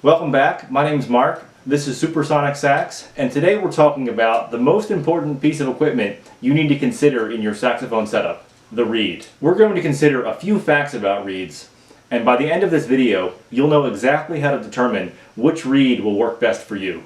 Welcome back. My name's Mark. This is Supersonic Sax, and today we're talking about the most important piece of equipment you need to consider in your saxophone setup, the reed. We're going to consider a few facts about reeds, and by the end of this video, you'll know exactly how to determine which reed will work best for you.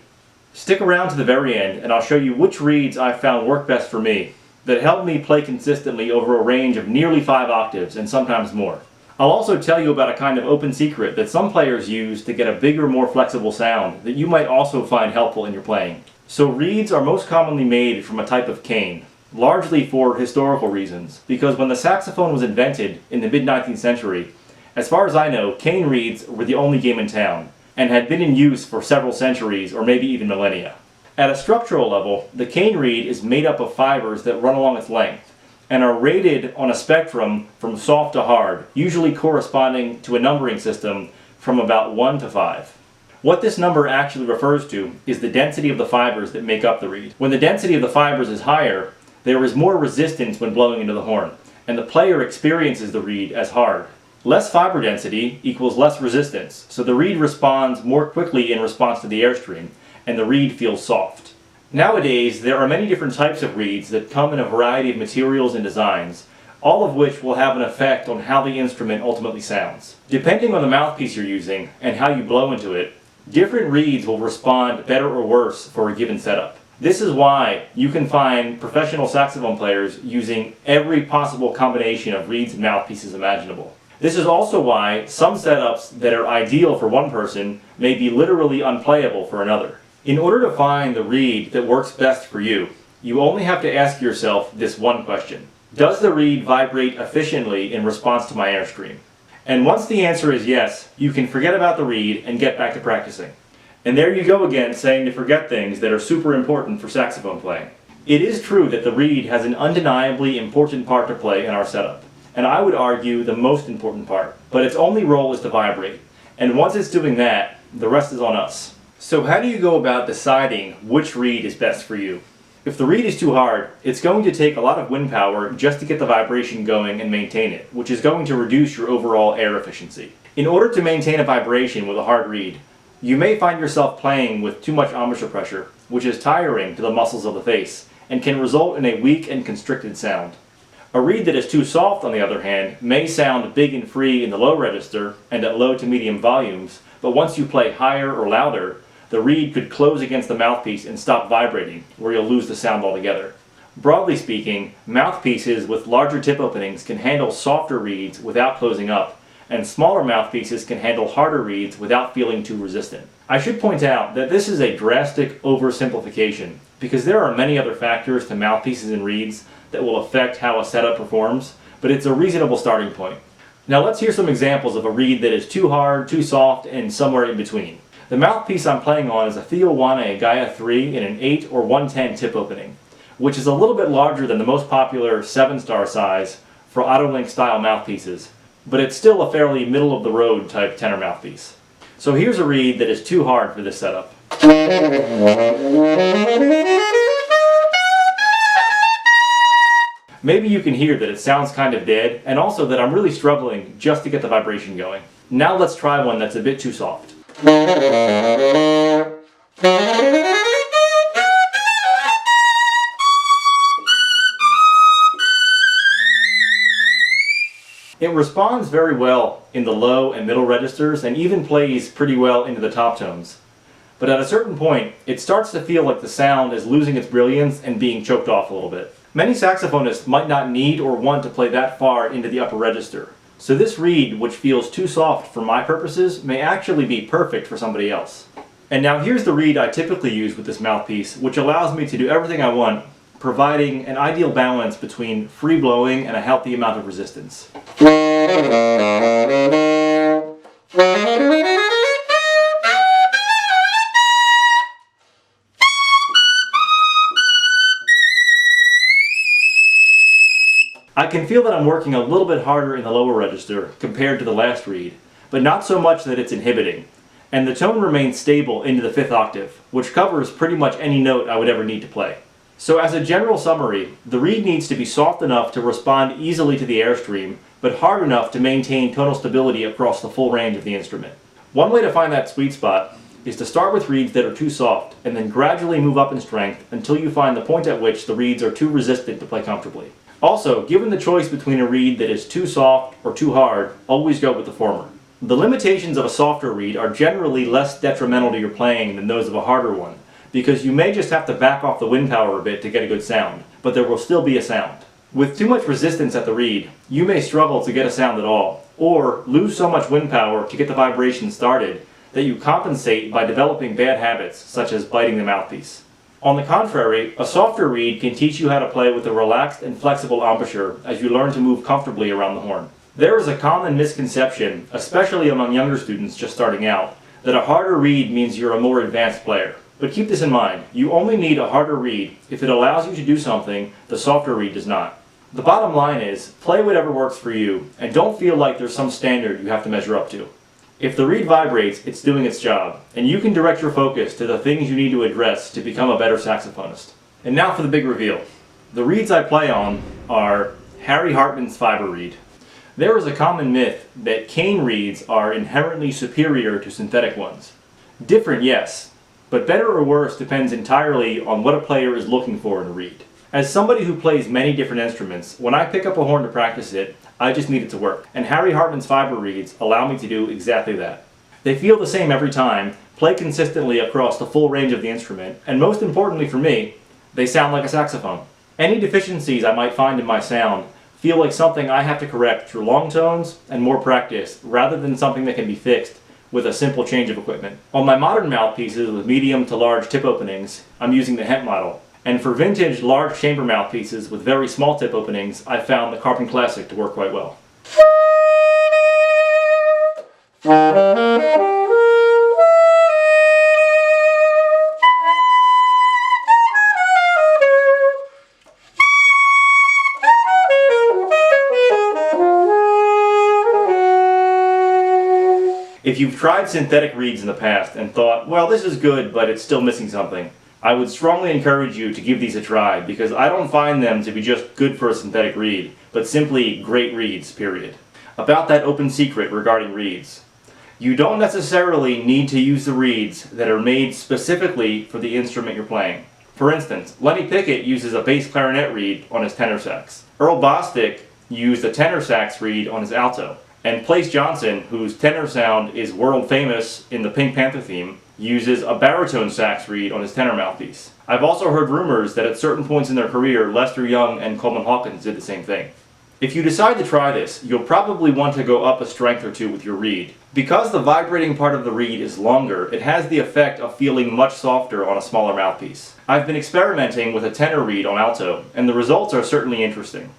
Stick around to the very end, and I'll show you which reeds I've found work best for me, that help me play consistently over a range of nearly 5 octaves and sometimes more. I'll also tell you about a kind of open secret that some players use to get a bigger, more flexible sound that you might also find helpful in your playing. So reeds are most commonly made from a type of cane, largely for historical reasons, because when the saxophone was invented in the mid-19th century, as far as I know, cane reeds were the only game in town, and had been in use for several centuries or maybe even millennia. At a structural level, the cane reed is made up of fibers that run along its length, and are rated on a spectrum from soft to hard, usually corresponding to a numbering system from about 1 to 5. What this number actually refers to is the density of the fibers that make up the reed. When the density of the fibers is higher, there is more resistance when blowing into the horn, and the player experiences the reed as hard. Less fiber density equals less resistance, so the reed responds more quickly in response to the airstream, and the reed feels soft. Nowadays, there are many different types of reeds that come in a variety of materials and designs, all of which will have an effect on how the instrument ultimately sounds. Depending on the mouthpiece you're using and how you blow into it, different reeds will respond better or worse for a given setup. This is why you can find professional saxophone players using every possible combination of reeds and mouthpieces imaginable. This is also why some setups that are ideal for one person may be literally unplayable for another. In order to find the reed that works best for you, you only have to ask yourself this one question. Does the reed vibrate efficiently in response to my airstream? And once the answer is yes, you can forget about the reed and get back to practicing. And there you go again, saying to forget things that are super important for saxophone playing. It is true that the reed has an undeniably important part to play in our setup, and I would argue the most important part. But its only role is to vibrate, and once it's doing that, the rest is on us. So how do you go about deciding which reed is best for you? If the reed is too hard, it's going to take a lot of wind power just to get the vibration going and maintain it, which is going to reduce your overall air efficiency. In order to maintain a vibration with a hard reed, you may find yourself playing with too much embouchure pressure, which is tiring to the muscles of the face, and can result in a weak and constricted sound. A reed that is too soft, on the other hand, may sound big and free in the low register and at low to medium volumes, but once you play higher or louder, the reed could close against the mouthpiece and stop vibrating, where you'll lose the sound altogether. Broadly speaking, mouthpieces with larger tip openings can handle softer reeds without closing up, and smaller mouthpieces can handle harder reeds without feeling too resistant. I should point out that this is a drastic oversimplification, because there are many other factors to mouthpieces and reeds that will affect how a setup performs, but it's a reasonable starting point. Now let's hear some examples of a reed that is too hard, too soft, and somewhere in between. The mouthpiece I'm playing on is a Theo Wane Gaia 3 in an 8 or 110 tip opening, which is a little bit larger than the most popular 7-star size for Autolink style mouthpieces, but it's still a fairly middle of the road type tenor mouthpiece. So here's a reed that is too hard for this setup. Maybe you can hear that it sounds kind of dead, and also that I'm really struggling just to get the vibration going. Now let's try one that's a bit too soft. It responds very well in the low and middle registers and even plays pretty well into the top tones. But at a certain point, it starts to feel like the sound is losing its brilliance and being choked off a little bit. Many saxophonists might not need or want to play that far into the upper register. So this reed, which feels too soft for my purposes, may actually be perfect for somebody else. And now here's the reed I typically use with this mouthpiece, which allows me to do everything I want, providing an ideal balance between free blowing and a healthy amount of resistance. I can feel that I'm working a little bit harder in the lower register compared to the last reed, but not so much that it's inhibiting, and the tone remains stable into the 5th octave, which covers pretty much any note I would ever need to play. So as a general summary, the reed needs to be soft enough to respond easily to the airstream, but hard enough to maintain tonal stability across the full range of the instrument. One way to find that sweet spot is to start with reeds that are too soft and then gradually move up in strength until you find the point at which the reeds are too resistant to play comfortably. Also, given the choice between a reed that is too soft or too hard, always go with the former. The limitations of a softer reed are generally less detrimental to your playing than those of a harder one, because you may just have to back off the wind power a bit to get a good sound, but there will still be a sound. With too much resistance at the reed, you may struggle to get a sound at all, or lose so much wind power to get the vibration started that you compensate by developing bad habits, such as biting the mouthpiece. On the contrary, a softer reed can teach you how to play with a relaxed and flexible embouchure as you learn to move comfortably around the horn. There is a common misconception, especially among younger students just starting out, that a harder reed means you're a more advanced player. But keep this in mind, you only need a harder reed if it allows you to do something the softer reed does not. The bottom line is, play whatever works for you, and don't feel like there's some standard you have to measure up to. If the reed vibrates, it's doing its job, and you can direct your focus to the things you need to address to become a better saxophonist. And now for the big reveal. The reeds I play on are Harry Hartman's fiber reed. There is a common myth that cane reeds are inherently superior to synthetic ones. Different, yes, but better or worse depends entirely on what a player is looking for in a reed. As somebody who plays many different instruments, when I pick up a horn to practice it, I just need it to work. And Harry Hartman's fiber reeds allow me to do exactly that. They feel the same every time, play consistently across the full range of the instrument, and most importantly for me, they sound like a saxophone. Any deficiencies I might find in my sound feel like something I have to correct through long tones and more practice, rather than something that can be fixed with a simple change of equipment. On my modern mouthpieces with medium to large tip openings, I'm using the Hemp model. And for vintage large chamber mouthpieces with very small tip openings, I found the Carbon Classic to work quite well. If you've tried synthetic reeds in the past and thought, well, this is good, but it's still missing something, I would strongly encourage you to give these a try, because I don't find them to be just good for a synthetic reed, but simply great reeds, period. About that open secret regarding reeds. You don't necessarily need to use the reeds that are made specifically for the instrument you're playing. For instance, Lenny Pickett uses a bass clarinet reed on his tenor sax. Earl Bostic used a tenor sax reed on his alto. And Place Johnson, whose tenor sound is world famous in the Pink Panther theme, uses a baritone sax reed on his tenor mouthpiece. I've also heard rumors that at certain points in their career, Lester Young and Coleman Hawkins did the same thing. If you decide to try this, you'll probably want to go up a strength or two with your reed. Because the vibrating part of the reed is longer, it has the effect of feeling much softer on a smaller mouthpiece. I've been experimenting with a tenor reed on alto, and the results are certainly interesting.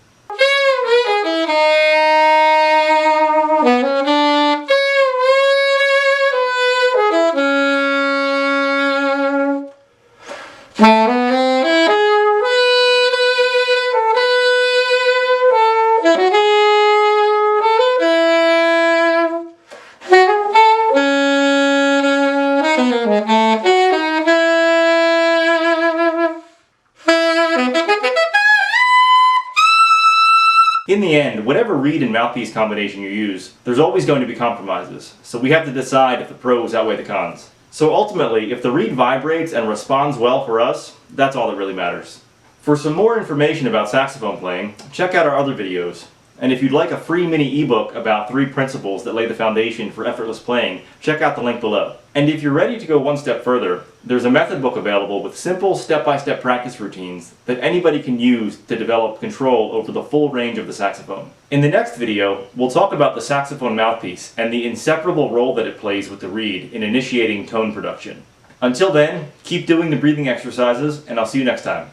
In the end, whatever reed and mouthpiece combination you use, there's always going to be compromises, so we have to decide if the pros outweigh the cons. So ultimately, if the reed vibrates and responds well for us, that's all that really matters. For some more information about saxophone playing, check out our other videos. And if you'd like a free mini ebook about 3 principles that lay the foundation for effortless playing, check out the link below. And if you're ready to go one step further, there's a method book available with simple step-by-step practice routines that anybody can use to develop control over the full range of the saxophone. In the next video, we'll talk about the saxophone mouthpiece and the inseparable role that it plays with the reed in initiating tone production. Until then, keep doing the breathing exercises, and I'll see you next time.